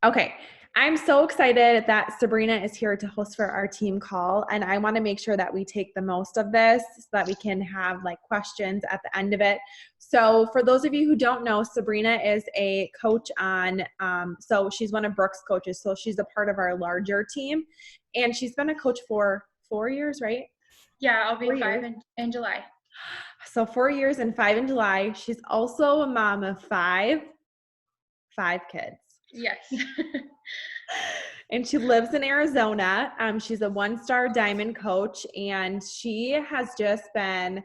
Okay. I'm so excited that Sabrina is here to host for our team call. And I want to make sure that we take the most of this so that we can have like questions at the end of it. So for those of you who don't know, Sabrina is a coach on, so she's one of Brooke's coaches. So she's a part of our larger team. And she's been a coach for 4 years, right? Yeah, I'll be 5 in July. So 4 years and 5 in July. She's also a mom of five kids. Yes. And she lives in Arizona. She's a 1-star diamond coach, and she has just been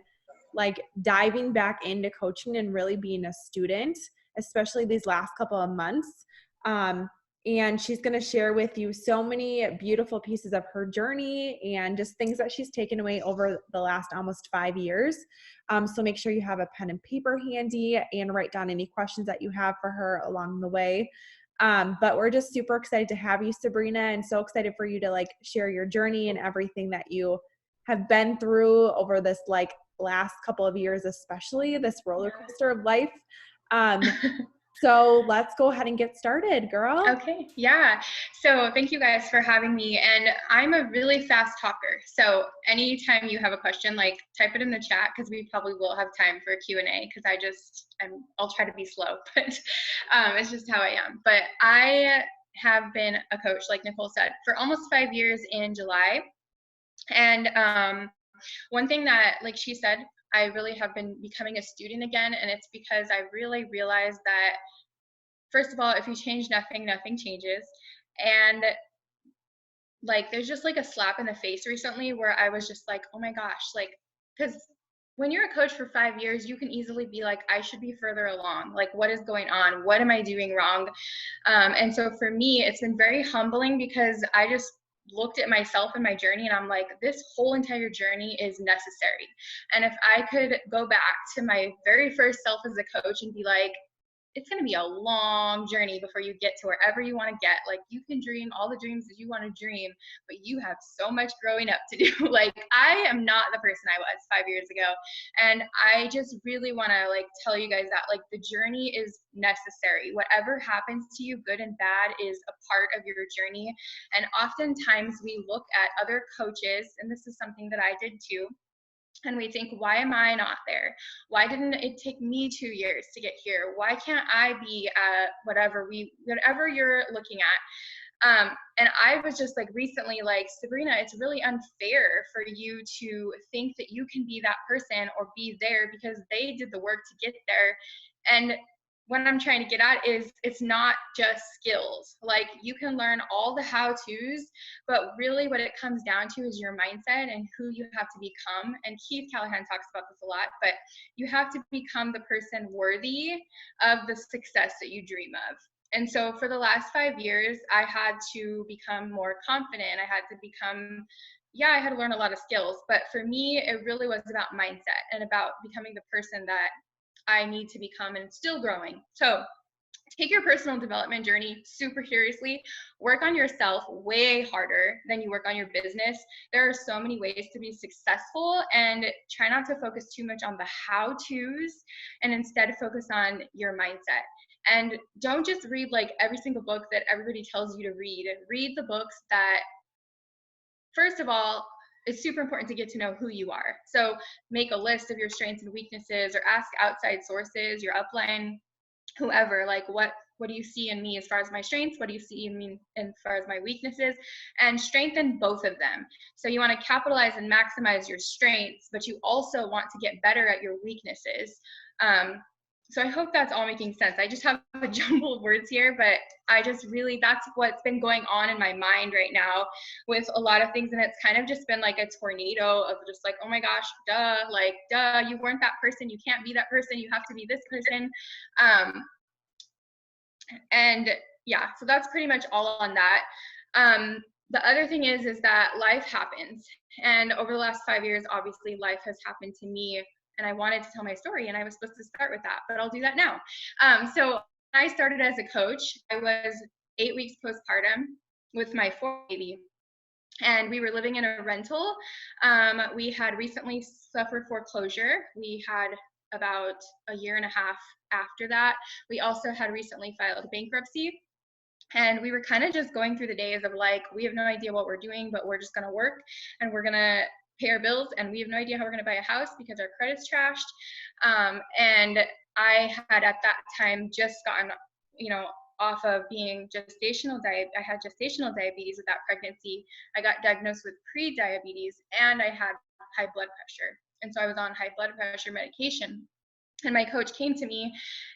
like diving back into coaching and really being a student, especially these last couple of months. And she's going to share with you so many beautiful pieces of her journey and just things that she's taken away over the last almost 5 years. So make sure you have a pen and paper handy and write down any questions that you have for her along the way. But we're just super excited to have you, Sabrina, and so excited for you to like share your journey and everything that you have been through over this like last couple of years, especially this roller coaster of life. So let's go ahead and get started, girl. Okay. Yeah. So thank you guys for having me. And I'm a really fast talker. So anytime you have a question, like type it in the chat because we probably will have time for a Q&A because I'll try to be slow, but it's just how I am. But I have been a coach, like Nicole said, for almost 5 years in July. And one thing that, like she said, I really have been becoming a student again. And it's because I really realized that first of all, if you change nothing, nothing changes. And like, there's just like a slap in the face recently where I was just like, oh my gosh, like, because when you're a coach for 5 years, you can easily be like, I should be further along. Like, what is going on? What am I doing wrong? And so for me, it's been very humbling because I just looked at myself and my journey and I'm like, this whole entire journey is necessary. And if I could go back to my very first self as a coach and be like, it's going to be a long journey before you get to wherever you want to get. Like, you can dream all the dreams that you want to dream, but you have so much growing up to do. Like, I am not the person I was 5 years ago. And I just really want to like tell you guys that like the journey is necessary. Whatever happens to you, good and bad, is a part of your journey. And oftentimes we look at other coaches, and this is something that I did too, and we think, why am I not there? Why didn't it take me 2 years to get here? Why can't I be at whatever you're looking at? And I was just like recently like, Sabrina, it's really unfair for you to think that you can be that person or be there because they did the work to get there. And what I'm trying to get at is it's not just skills. Like, you can learn all the how-tos, but really what it comes down to is your mindset and who you have to become. And Keith Callahan talks about this a lot, but you have to become the person worthy of the success that you dream of. And so for the last 5 years, I had to become more confident. I had to learn a lot of skills, but for me, it really was about mindset and about becoming the person that I need to become and still growing. So take your personal development journey super seriously. Work on yourself way harder than you work on your business. There are so many ways to be successful, and try not to focus too much on the how-tos and instead focus on your mindset. And don't just read like every single book that everybody tells you to read. Read the books that, first of all, it's super important to get to know who you are. So make a list of your strengths and weaknesses, or ask outside sources, your upline, whoever, like, what do you see in me as far as my strengths? What do you see in me as far as my weaknesses? And strengthen both of them. So you want to capitalize and maximize your strengths, but you also want to get better at your weaknesses. So I hope that's all making sense. I just have a jumble of words here, but that's what's been going on in my mind right now with a lot of things. And it's kind of just been like a tornado of just like, oh my gosh, duh, you weren't that person. You can't be that person. You have to be this person. And yeah, so that's pretty much all on that. The other thing is that life happens. And over the last 5 years, obviously life has happened to me. And I wanted to tell my story, and I was supposed to start with that, but I'll do that now. So I started as a coach. I was 8 weeks postpartum with my fourth baby, and we were living in a rental. We had recently suffered foreclosure. We had about a year and a half after that. We also had recently filed bankruptcy. And we were kind of just going through the days of like, we have no idea what we're doing, but we're just going to work and we're going to pay our bills. And we have no idea how we're going to buy a house because our credit's trashed. And I had at that time just gotten, off of being I had gestational diabetes with that pregnancy. I got diagnosed with pre-diabetes and I had high blood pressure. And so I was on high blood pressure medication. And my coach came to me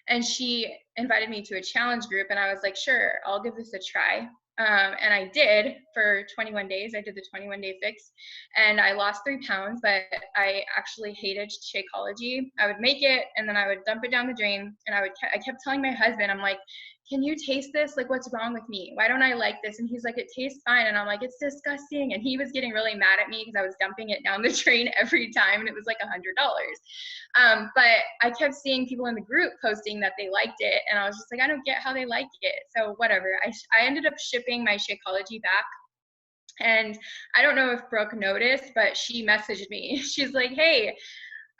and she invited me to a challenge group, and I was like, sure, I'll give this a try. And I did for 21 days. I did the 21-day fix and I lost 3 pounds, but I actually hated Shakeology. I would make it and then I would dump it down the drain, and I kept telling my husband, I'm like, can you taste this? Like, what's wrong with me? Why don't I like this? And he's like, it tastes fine. And I'm like, it's disgusting. And he was getting really mad at me because I was dumping it down the drain every time, and it was like $100. But I kept seeing people in the group posting that they liked it, and I was just like, I don't get how they like it. So whatever. I ended up shipping my Shakeology back. And I don't know if Brooke noticed, but she messaged me. She's like, hey,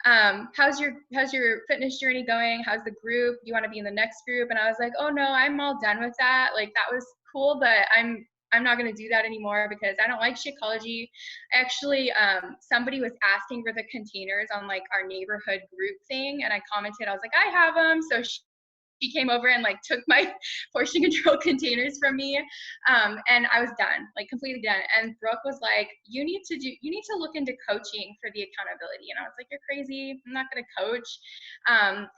how's your fitness journey going? How's the group? Do you want to be in the next group? And I was like, oh no, I'm all done with that. Like, that was cool, but I'm not going to do that anymore because I don't like Shakeology. Actually, somebody was asking for the containers on like our neighborhood group thing, and I commented, I was like, I have them. So she came over and like took my portion control containers from me, and I was done, like completely done. And Brooke was like, you need to look into coaching for the accountability. And I was like, you're crazy, I'm not going to coach.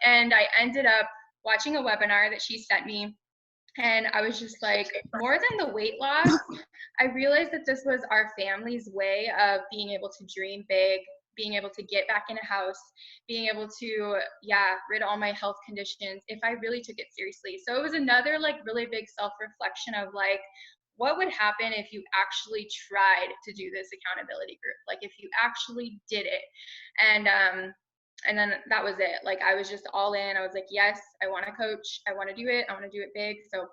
And I ended up watching a webinar that she sent me, and I was just like, more than the weight loss, I realized that this was our family's way of being able to dream big, being able to get back in a house, being able to, rid all my health conditions if I really took it seriously. So it was another like really big self-reflection of like, what would happen if you actually tried to do this accountability group? Like if you actually did it. And then that was it. Like I was just all in. I was like, yes, I want to coach. I want to do it. I want to do it big. So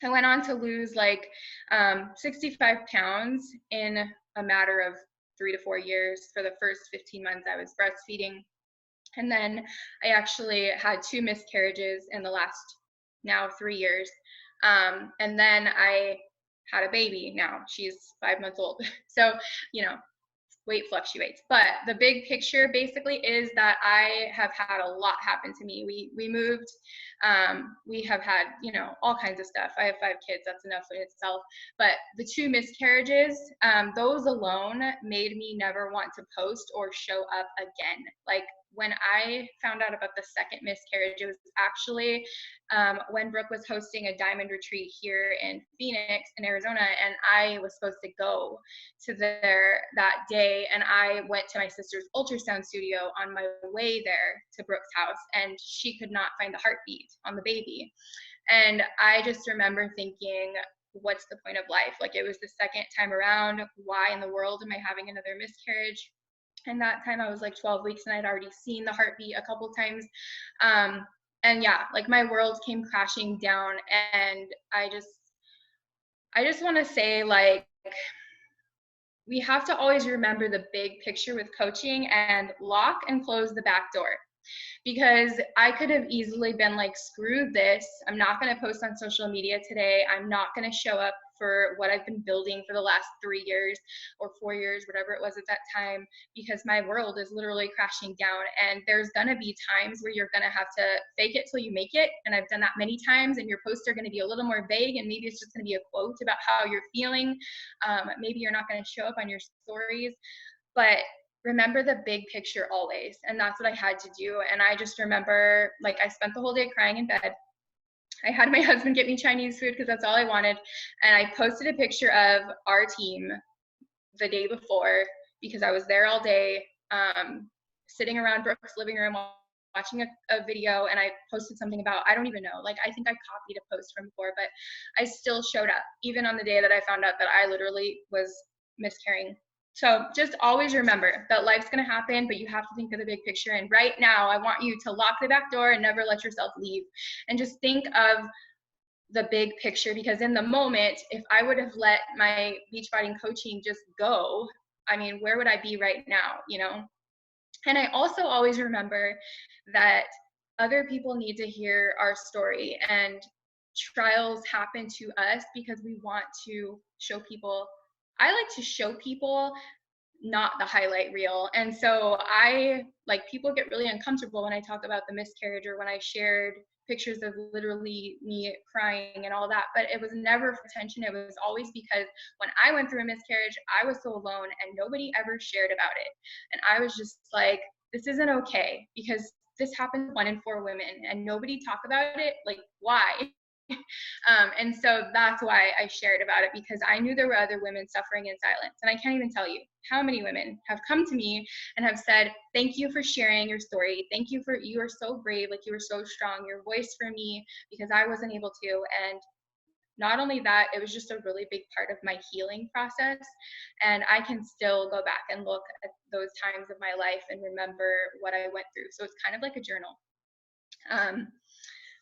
I went on to lose like 65 pounds in a matter of 3 to 4 years. For the first 15 months, I was breastfeeding. And then I actually had 2 miscarriages in the last now 3 years. And then I had a baby now. She's 5 months old. So, weight fluctuates. But the big picture basically is that I have had a lot happen to me. We moved. We have had, all kinds of stuff. I have 5 kids. That's enough in itself. But the 2 miscarriages, those alone made me never want to post or show up again. Like when I found out about the second miscarriage, it was actually when Brooke was hosting a diamond retreat here in Phoenix, in Arizona, and I was supposed to go to there that day, and I went to my sister's ultrasound studio on my way there to Brooke's house, and she could not find the heartbeat on the baby. And I just remember thinking, what's the point of life? Like, it was the second time around. Why in the world am I having another miscarriage? And that time I was like 12 weeks and I'd already seen the heartbeat a couple times. And yeah, like my world came crashing down. And I just want to say, like, we have to always remember the big picture with coaching and lock and close the back door. Because I could have easily been like, screw this. I'm not going to post on social media today. I'm not going to show up for what I've been building for the last 3 years or 4 years, whatever it was at that time, because my world is literally crashing down. And there's going to be times where you're going to have to fake it till you make it. And I've done that many times, and your posts are going to be a little more vague, and maybe it's just going to be a quote about how you're feeling. Maybe you're not going to show up on your stories, but remember the big picture always. And that's what I had to do. And I just remember, like, I spent the whole day crying in bed. I had my husband get me Chinese food because that's all I wanted. And I posted a picture of our team the day before because I was there all day, sitting around Brooke's living room watching a video, and I posted something about, I don't even know, like I think I copied a post from before, but I still showed up even on the day that I found out that I literally was miscarrying. So just always remember that life's going to happen, but you have to think of the big picture. And right now, I want you to lock the back door and never let yourself leave. And just think of the big picture, because in the moment, if I would have let my Beachbody coaching just go, I mean, where would I be right now, And I also always remember that other people need to hear our story. And trials happen to us because we want to show people. I like to show people, not the highlight reel. And so people get really uncomfortable when I talk about the miscarriage or when I shared pictures of literally me crying and all that, but it was never for attention. It was always because when I went through a miscarriage, I was so alone and nobody ever shared about it. And I was just like, this isn't okay, because this happens 1 in 4 women and nobody talk about it. Like, why? And so that's why I shared about it, because I knew there were other women suffering in silence. And I can't even tell you how many women have come to me and have said, thank you for sharing your story. Thank you for, you are so brave. Like, you were so strong, your voice for me, because I wasn't able to. And not only that, it was just a really big part of my healing process. And I can still go back and look at those times of my life and remember what I went through. So it's kind of like a journal.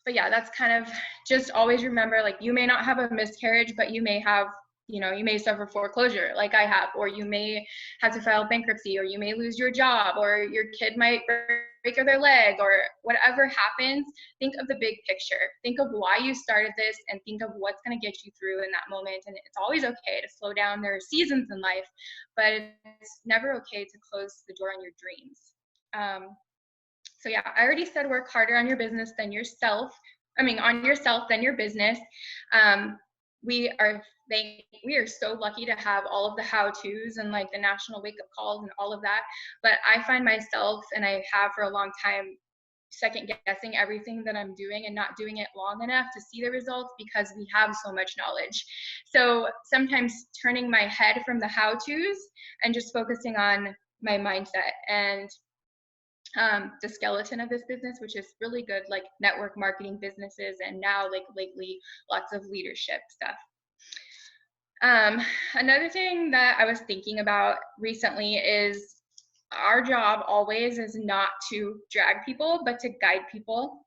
But yeah, that's kind of just always remember, like, you may not have a miscarriage, but you may have, you may suffer foreclosure like I have, or you may have to file bankruptcy, or you may lose your job, or your kid might break their leg, or whatever happens. Think of the big picture. Think of why you started this, and think of what's going to get you through in that moment. And it's always okay to slow down. There are seasons in life, but it's never okay to close the door on your dreams. So yeah, I already said work harder on your business than yourself. On yourself than your business. We are so lucky to have all of the how-tos and like the national wake-up calls and all of that. But I find myself, and I have for a long time, second guessing everything that I'm doing and not doing it long enough to see the results, because we have so much knowledge. So sometimes turning my head from the how-tos and just focusing on my mindset and the skeleton of this business, which is really good, like network marketing businesses, and now like lately lots of leadership stuff. Another thing that I was thinking about recently is our job always is not to drag people, but to guide people.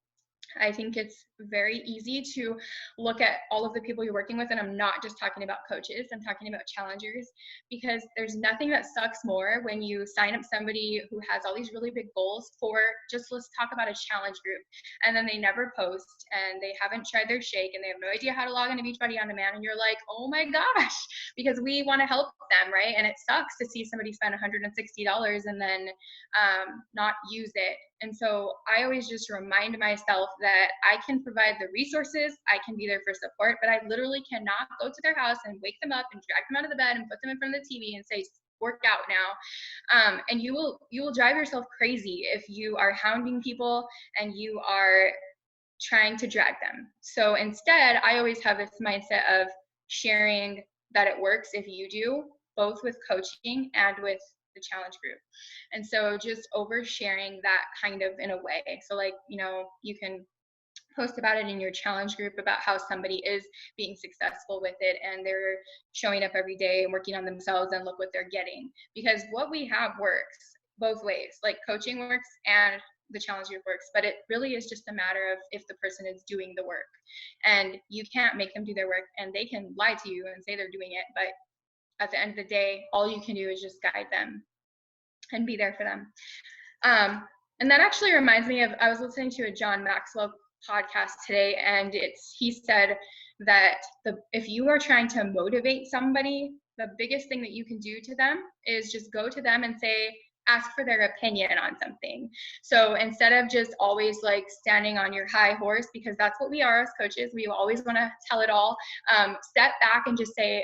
I think it's very easy to look at all of the people you're working with, and I'm not just talking about coaches, I'm talking about challengers, because there's nothing that sucks more when you sign up somebody who has all these really big goals for just, let's talk about a challenge group, and then they never post, and they haven't tried their shake, and they have no idea how to log into Beachbody On Demand, and you're like, oh my gosh, because we want to help them, right? And it sucks to see somebody spend $160 and then not use it. And so I always just remind myself that I can provide the resources, I can be there for support, but I literally cannot go to their house and wake them up and drag them out of the bed and put them in front of the TV and say, work out now. And you will drive yourself crazy if you are hounding people and you are trying to drag them. So instead, I always have this mindset of sharing that it works if you do, both with coaching and with the challenge group. And so just oversharing that kind of in a way. So like, you can post about it in your challenge group about how somebody is being successful with it and they're showing up every day and working on themselves, and look what they're getting. Because what we have works both ways. Like, coaching works and the challenge group works, but it really is just a matter of if the person is doing the work. And you can't make them do their work, and they can lie to you and say they're doing it, but at the end of the day, all you can do is just guide them and be there for them. And that actually reminds me of, I was listening to a John Maxwell podcast today, and he said that if you are trying to motivate somebody, the biggest thing that you can do to them is just go to them and ask for their opinion on something. So instead of just always like standing on your high horse, because that's what we are as coaches, we always want to tell it all, step back and just say,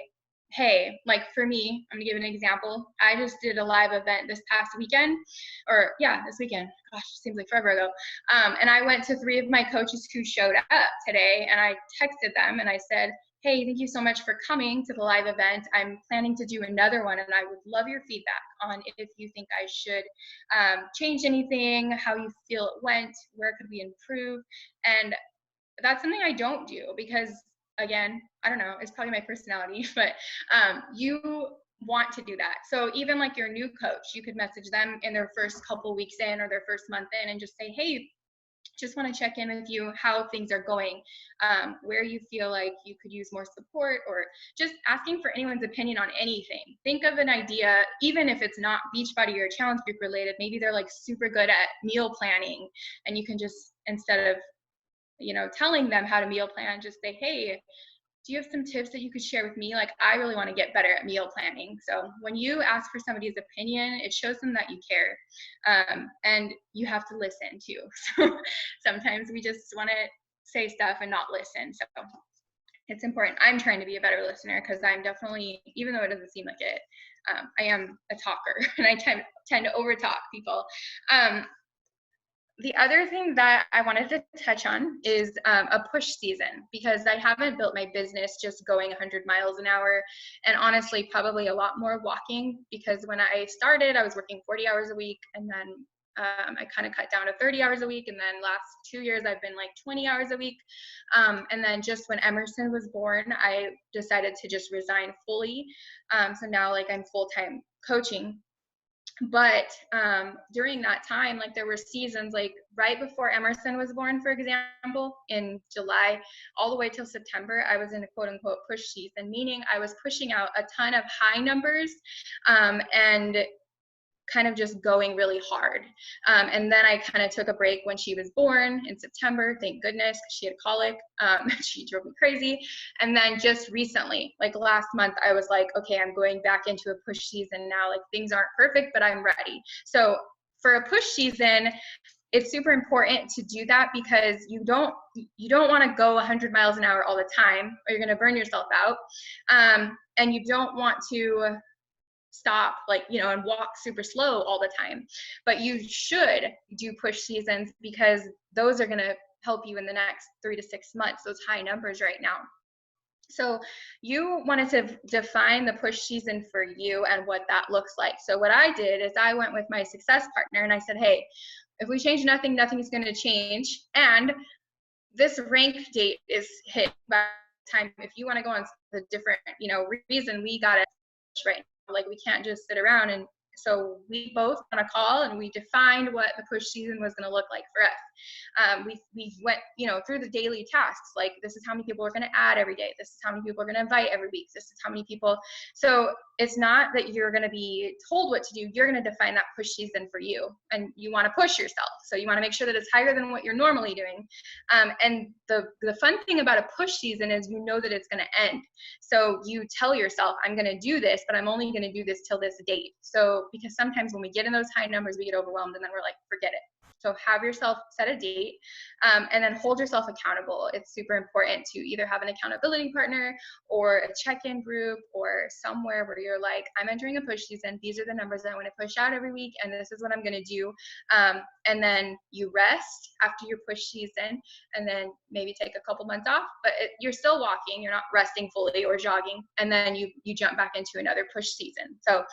hey, like for me, I'm gonna give an example. I just did a live event this past weekend, this weekend, gosh, seems like forever ago. And I went to 3 of my coaches who showed up today, and I texted them and I said, hey, thank you so much for coming to the live event. I'm planning to do another one, and I would love your feedback on if you think I should change anything, how you feel it went, where could we improve. And that's something I don't do because, again, I don't know, it's probably my personality, but you want to do that. So even like your new coach, you could message them in their first couple weeks in or their first month in and just say, hey, just want to check in with you, how things are going, where you feel like you could use more support, or just asking for anyone's opinion on anything. Think of an idea, even if it's not Beachbody or challenge group related, maybe they're like super good at meal planning, and you can just, instead of telling them how to meal plan, just say, hey, do you have some tips that you could share with me? Like, I really want to get better at meal planning. So when you ask for somebody's opinion, it shows them that you care. And you have to listen too. So sometimes we just want to say stuff and not listen. So it's important. I'm trying to be a better listener because I'm definitely, even though it doesn't seem like it, I am a talker and I tend to overtalk people. The other thing that I wanted to touch on is a push season, because I haven't built my business just going 100 miles an hour, and honestly probably a lot more walking, because when I started I was working 40 hours a week, and then I kind of cut down to 30 hours a week, and then last 2 years I've been like 20 hours a week, and then just when Emerson was born I decided to just resign fully, so now like I'm full-time coaching. But during that time, like there were seasons, like right before Emerson was born, for example, in July all the way till September, I was in a quote unquote push season, meaning I was pushing out a ton of high numbers and kind of just going really hard. And then I kind of took a break when she was born in September, thank goodness, because she had colic. She drove me crazy. And then just recently, like last month, I was like, okay, I'm going back into a push season now. Like things aren't perfect, but I'm ready. So for a push season, it's super important to do that, because you don't want to go 100 miles an hour all the time, or you're going to burn yourself out. And you don't want to stop and walk super slow all the time, but you should do push seasons, because those are going to help you in the next 3 to 6 months, those high numbers right now. So you wanted to define the push season for you and what that looks like. So what I did is I went with my success partner and I said, hey, if we change nothing, nothing's going to change, and this rank date is hit by time. If you want to go on the different reason, we got it right now. Like we can't just sit around. And so we both on a call and we defined what the push season was going to look like for us. We went through the daily tasks, like this is how many people we're going to add every day, this is how many people we're going to invite every week, this is how many people. So it's not that you're going to be told what to do, you're going to define that push season for you, and you want to push yourself, so you want to make sure that it's higher than what you're normally doing. And the fun thing about a push season is that it's going to end, so you tell yourself, I'm going to do this, but I'm only going to do this till this date. So because sometimes when we get in those high numbers we get overwhelmed and then we're like, forget it. So have yourself set a date, and then hold yourself accountable. It's super important to either have an accountability partner or a check-in group or somewhere where you're like, I'm entering a push season. These are the numbers that I want to push out every week, and this is what I'm going to do. And then you rest after your push season, and then maybe take a couple months off, but you're still walking. You're not resting fully or jogging. And then you jump back into another push season. So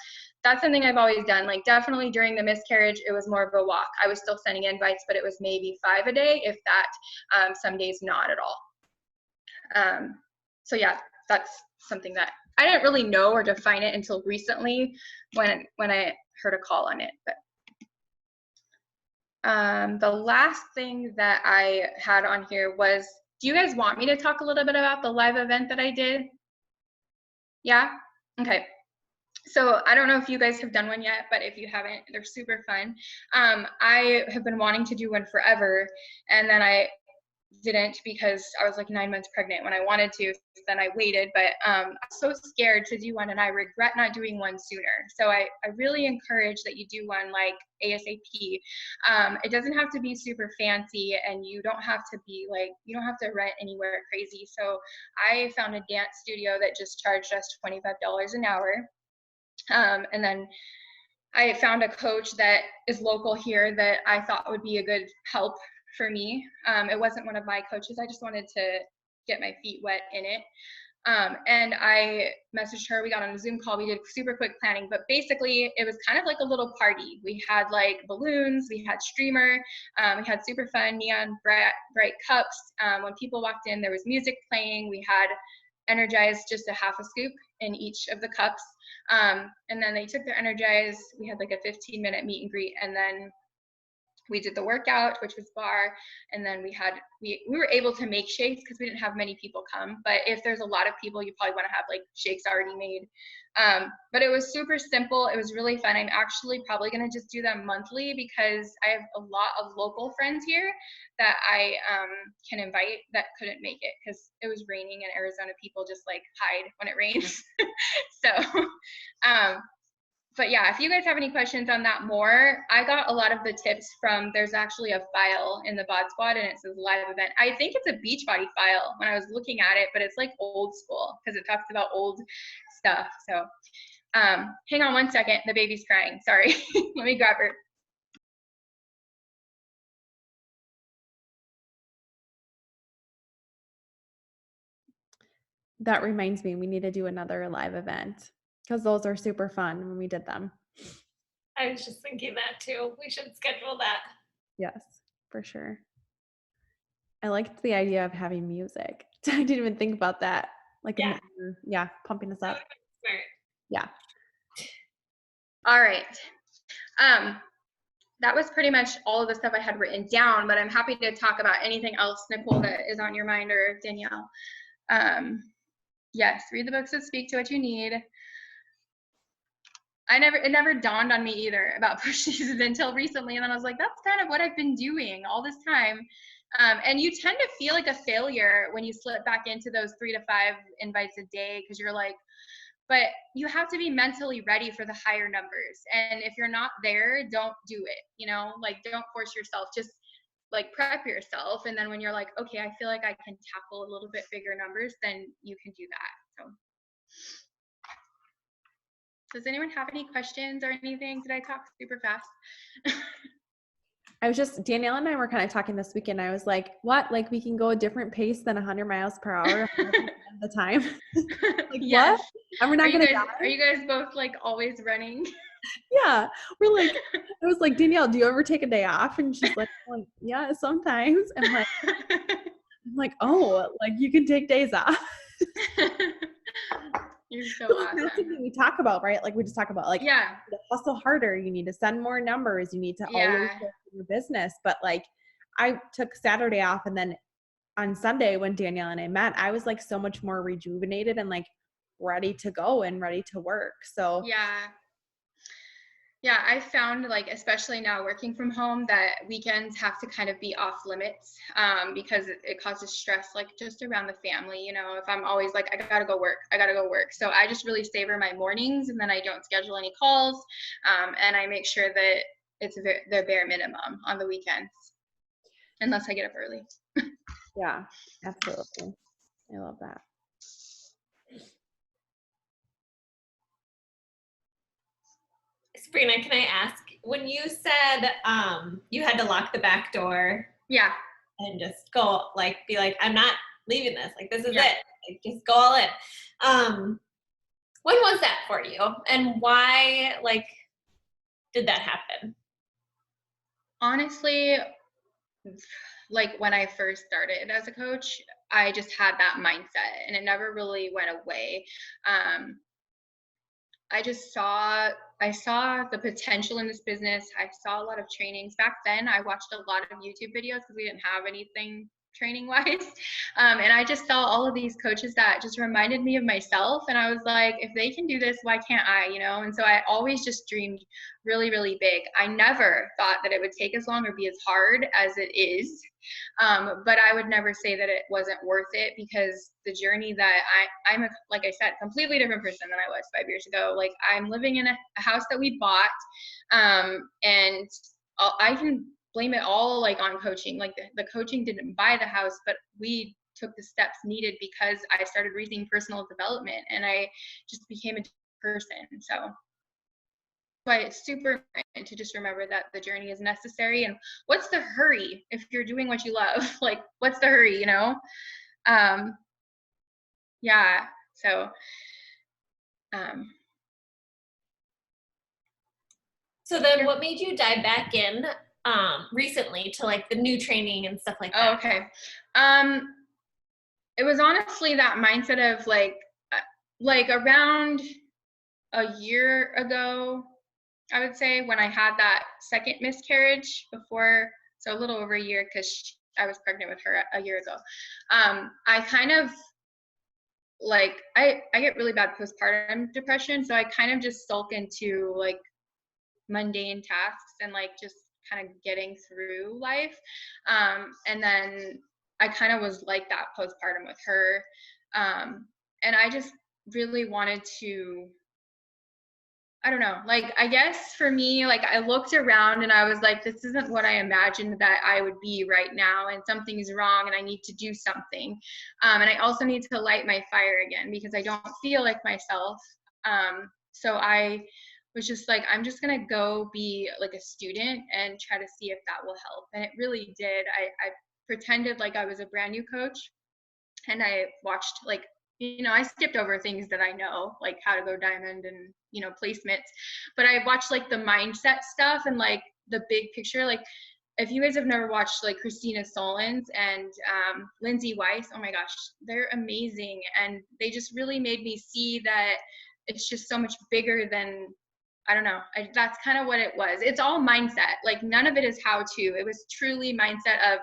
that's something I've always done. Like definitely during the miscarriage, it was more of a walk. I was still sending invites, but it was maybe 5 a day, if that, some days not at all. So yeah, that's something that I didn't really know or define it until recently when I heard a call on it. But the last thing that I had on here was, do you guys want me to talk a little bit about the live event that I did? Yeah? Okay. So I don't know if you guys have done one yet, but if you haven't, they're super fun. I have been wanting to do one forever, and then I didn't because I was like 9 months pregnant when I wanted to. So then I waited, but I'm so scared to do one, and I regret not doing one sooner. So I really encourage that you do one like ASAP. It doesn't have to be super fancy, and you don't have to rent anywhere crazy. So I found a dance studio that just charged us $25 an hour. And then I found a coach that is local here that I thought would be a good help for me. It wasn't one of my coaches. I just wanted to get my feet wet in it. And I messaged her. We got on a Zoom call. We did super quick planning, but basically it was kind of like a little party. We had like balloons, we had streamer, we had super fun neon bright cups. When people walked in, there was music playing. We had Energized just a half a scoop in each of the cups. And then they took their Energized. We had like a 15-minute meet and greet, and then we did the workout, which was bar, and then we were able to make shakes because we didn't have many people come. But if there's a lot of people, you probably want to have like shakes already made. But it was super simple. It was really fun. I'm actually probably going to just do them monthly because I have a lot of local friends here that I can invite that couldn't make it because it was raining, and Arizona people just like hide when it rains. So but yeah, if you guys have any questions on that more, I got a lot of the tips from, there's actually a file in the Bod Squad and it says live event. I think it's a Beachbody file when I was looking at it, but it's like old school because it talks about old stuff. So hang on one second, the baby's crying, sorry. Let me grab her. That reminds me, we need to do another live event because those are super fun when we did them. I was just thinking that too. We should schedule that. Yes, for sure. I liked the idea of having music. I didn't even think about that. Like, Yeah. Pumping us up. Smart. Yeah. All right. That was pretty much all of the stuff I had written down, but I'm happy to talk about anything else, Nicole, that is on your mind, or Danielle. Yes, read the books that speak to what you need. It never dawned on me either about push season until recently. And then I was like, that's kind of what I've been doing all this time. And you tend to feel like a failure when you slip back into those 3 to 5 invites a day, because you're like, but you have to be mentally ready for the higher numbers. And if you're not there, don't do it, you know, like don't force yourself, just like prep yourself. And then when you're like, okay, I feel like I can tackle a little bit bigger numbers, then you can do that. So does anyone have any questions or anything? Did I talk super fast? Danielle and I were kind of talking this weekend. I was like, what? Like we can go a different pace than 100 miles per hour at the time? Like, yes. What? And we're not going to die? Are you guys both like always running? Yeah. We're like, I was like, Danielle, do you ever take a day off? And she's like, yeah, sometimes. And I'm like, oh, like you can take days off. You're so awesome. awesome. That's something we talk about, right? Like we just talk about like, yeah, you hustle harder. You need to send more numbers. You need to always go through your business. But like I took Saturday off, and then on Sunday when Danielle and I met, I was like so much more rejuvenated and like ready to go and ready to work. So yeah, I found like, especially now working from home, that weekends have to kind of be off limits because it causes stress, like just around the family, you know, if I'm always like, I gotta go work. So I just really savor my mornings, and then I don't schedule any calls. And I make sure that it's the bare minimum on the weekends, unless I get up early. Yeah, absolutely. I love that. Sabrina, can I ask, when you said you had to lock the back door, and just go like, be like, I'm not leaving this, like this is it, like just go all in. When was that for you, and why like did that happen? Honestly, like when I first started as a coach, I just had that mindset, and it never really went away. I saw the potential in this business. I saw a lot of trainings. Back then, I watched a lot of YouTube videos because we didn't have anything training wise. And I just saw all of these coaches that just reminded me of myself. And I was like, if they can do this, why can't I, you know? And so I always just dreamed really, really big. I never thought that it would take as long or be as hard as it is. But I would never say that it wasn't worth it, because the journey that I'm like I said, completely different person than I was 5 years ago. Like I'm living in a house that we bought, and I can blame it all like on coaching. Like the coaching didn't buy the house, but we took the steps needed because I started reading personal development, and I just became a person. So but it's super important to just remember that the journey is necessary. And what's the hurry if you're doing what you love? Like, what's the hurry, you know? Yeah, so. So then what made you dive back in recently to like the new training and stuff like that? Oh, okay. It was honestly that mindset of like around a year ago, I would say when I had that second miscarriage before, so a little over a year, because I was pregnant with her a year ago. I kind of like, I get really bad postpartum depression. So I kind of just sulk into like mundane tasks and like just kind of getting through life. And then I kind of was like that postpartum with her. And I just really wanted to, I don't know, like, I guess for me, like, I looked around and I was like, this isn't what I imagined that I would be right now, and something's wrong and I need to do something. And I also need to light my fire again because I don't feel like myself. So I was just like, I'm just gonna go be like a student and try to see if that will help. And it really did. I pretended like I was a brand new coach, and I watched, like, I skipped over things that I know, like how to go diamond and, placements, but I watched like the mindset stuff and like the big picture. Like, if you guys have never watched like Christina Solons and Lindsay Weiss, oh my gosh, they're amazing. And they just really made me see that it's just so much bigger than, I don't know. That's kind of what it was. It's all mindset. Like, none of it is how to. It was truly mindset of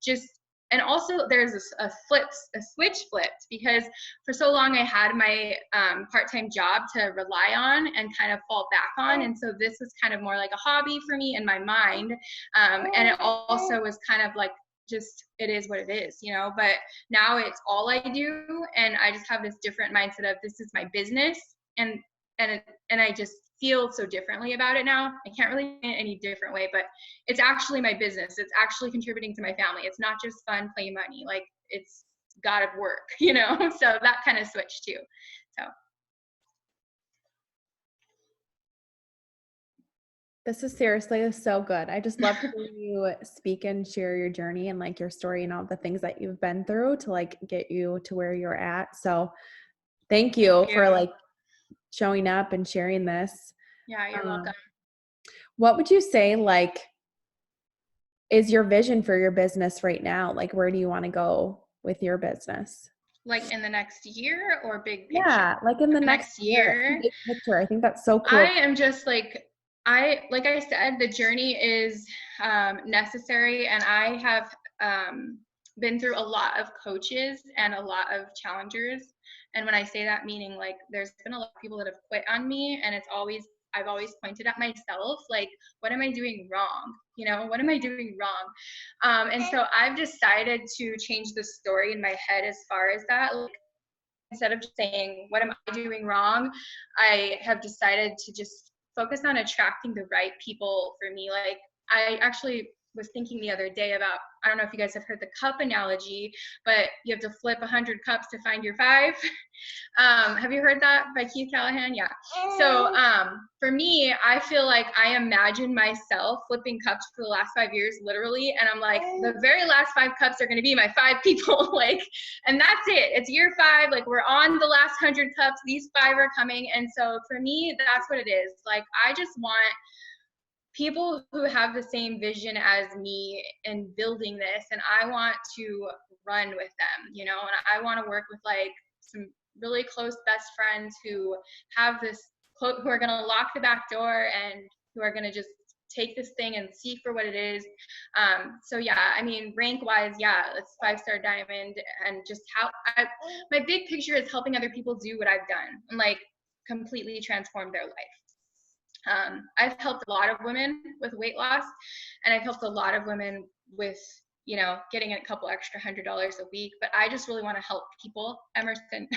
just, and also there's a switch flipped, because for so long I had my part-time job to rely on and kind of fall back on. And so this was kind of more like a hobby for me in my mind. And it also was kind of like, just, it is what it is, but now it's all I do. And I just have this different mindset of, this is my business. And I just feel so differently about it now. I can't really say it any different way, but it's actually my business. It's actually contributing to my family. It's not just fun, play money. Like, it's gotta work, so that kind of switched too. So this is seriously so good. I just love hearing you speak and share your journey and like your story and all the things that you've been through to like get you to where you're at. So thank you for like showing up and sharing this. Yeah, you're welcome. What would you say, like, is your vision for your business right now? Like, where do you want to go with your business? Like in the next year or big picture? Yeah, like in the next year. Big picture. I think that's so cool. I am just like I said, the journey is necessary, and I have been through a lot of coaches and a lot of challengers. And when I say that, meaning like there's been a lot of people that have quit on me, and I've always pointed at myself, like, what am I doing wrong? What am I doing wrong? And so I've decided to change the story in my head as far as that. Like, instead of just saying, what am I doing wrong? I have decided to just focus on attracting the right people for me. Like, I actually was thinking the other day about, I don't know if you guys have heard the cup analogy, but you have to flip 100 cups to find your 5. Have you heard that by Keith Callahan? Yeah. So for me, I feel like I imagine myself flipping cups for the last 5 years, literally. And I'm like, the very last 5 cups are going to be my 5 people. Like, and that's it. It's year 5. Like, we're on the last 100 cups. These 5 are coming. And so for me, that's what it is. Like, I just want people who have the same vision as me in building this, and I want to run with them, and I want to work with like some really close best friends who have who are going to lock the back door and who are going to just take this thing and see for what it is. So yeah, I mean, rank wise, yeah, it's 5-star diamond, and just how my big picture is helping other people do what I've done and like completely transform their life. I've helped a lot of women with weight loss, and I've helped a lot of women with, getting a couple extra $100 a week, but I just really want to help people, Emerson,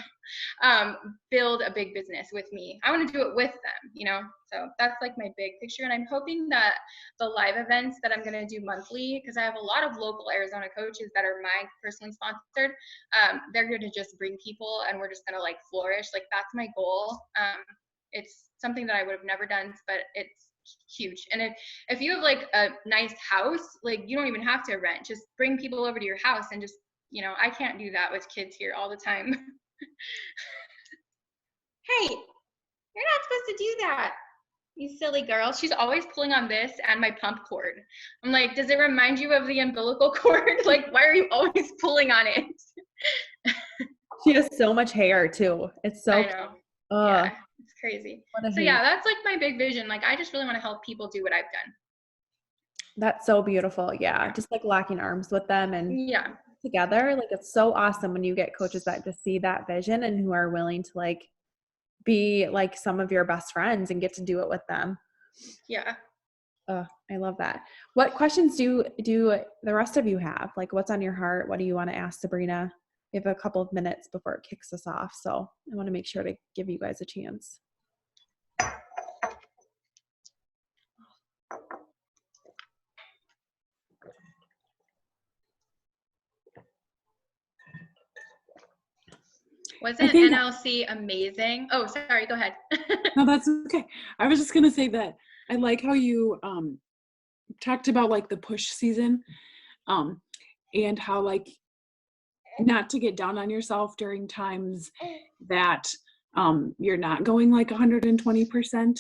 build a big business with me. I want to do it with them, so that's like my big picture. And I'm hoping that the live events that I'm going to do monthly, because I have a lot of local Arizona coaches that are my personally sponsored, they're going to just bring people and we're just going to like flourish. Like, that's my goal. It's something that I would have never done, but it's huge. And if you have like a nice house, like, you don't even have to rent, just bring people over to your house and just, I can't do that with kids here all the time. Hey, you're not supposed to do that, you silly girl. She's always pulling on this and my pump cord. I'm like, does it remind you of the umbilical cord? Like, why are you always pulling on it? She has so much hair too. It's so, I know. Yeah. It's crazy. So yeah, that's like my big vision. Like I just really want to help people do what I've done. That's so beautiful. Yeah. Just like locking arms with them and together. Like it's so awesome when you get coaches that just see that vision and who are willing to like be like some of your best friends and get to do it with them. Yeah. Oh, I love that. What questions do the rest of you have? Like what's on your heart? What do you want to ask Sabrina? We have a couple of minutes before it kicks us off. So I want to make sure to give you guys a chance. Wasn't NLC amazing? Oh, sorry, go ahead. No, that's okay. I was just going to say that I like how you talked about like the push season and how like not to get down on yourself during times that you're not going like 120%.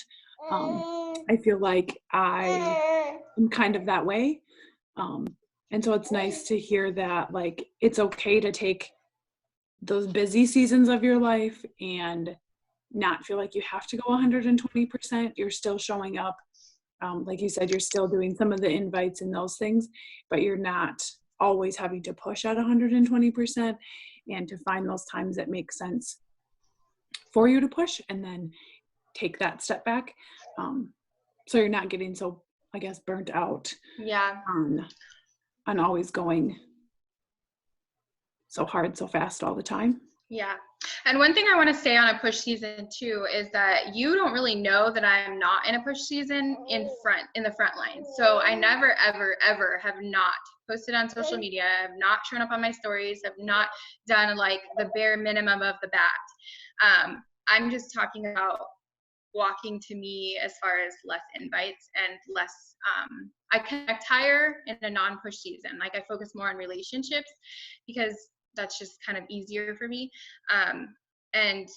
I feel like I am kind of that way. And so it's nice to hear that like it's okay to take those busy seasons of your life and not feel like you have to go 120%. You're still showing up. Like you said, you're still doing some of the invites and those things, but you're not always having to push at 120%, and to find those times that make sense for you to push and then take that step back. So you're not getting so, I guess, burnt out on always going so hard, so fast all the time. Yeah. And one thing I want to say on a push season too is that you don't really know that I'm not in a push season in the front line. So I never, ever, ever have not posted on social media, have not shown up on my stories, have not done like the bare minimum of the bat. I'm just talking about walking to me as far as less invites and less, I connect higher in a non-push season. Like I focus more on relationships because that's just kind of easier for me. And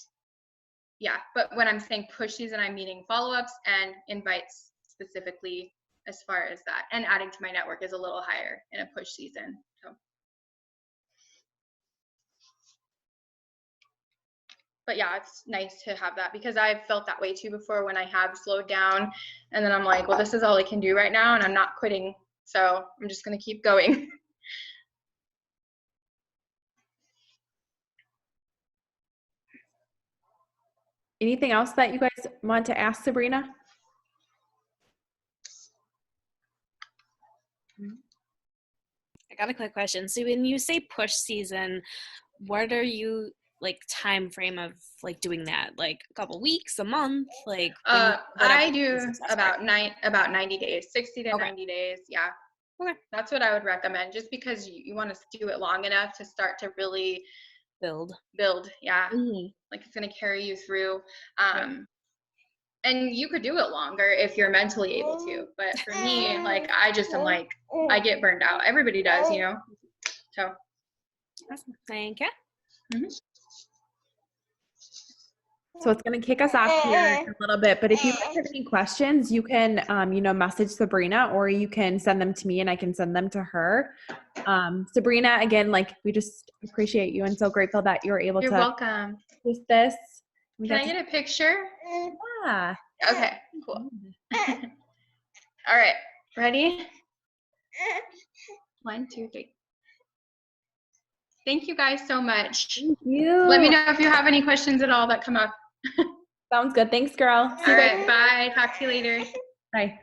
yeah, but when I'm saying push season, I'm meaning follow-ups and invites specifically as far as that. And adding to my network is a little higher in a push season. So. But yeah, it's nice to have that because I've felt that way too before when I have slowed down and then I'm like, well, this is all I can do right now and I'm not quitting. So I'm just going to keep going. Anything else that you guys want to ask Sabrina? I got a quick question. So when you say push season, what are you like time frame of like doing that? Like a couple weeks, a month? Like I do about 90 days, 60 to 90 days. Yeah. Okay. That's what I would recommend just because you want to do it long enough to start to really build. Yeah. Mm-hmm. Like it's going to carry you through. And you could do it longer if you're mentally able to. But for me, like I just am like, I get burned out. Everybody does, you know? So. Awesome. Thank you. Mm-hmm. So it's going to kick us off here a little bit, but if you guys have any questions, you can, message Sabrina or you can send them to me and I can send them to her. Sabrina, again, like we just appreciate you and so grateful that you were able You're welcome. With this. Can I get a picture? Yeah. Okay, cool. All right, ready? 1, 2, 3. Thank you guys so much. Thank you. Let me know if you have any questions at all that come up. Sounds good. Thanks, girl. All right, bye. Talk to you later. Bye.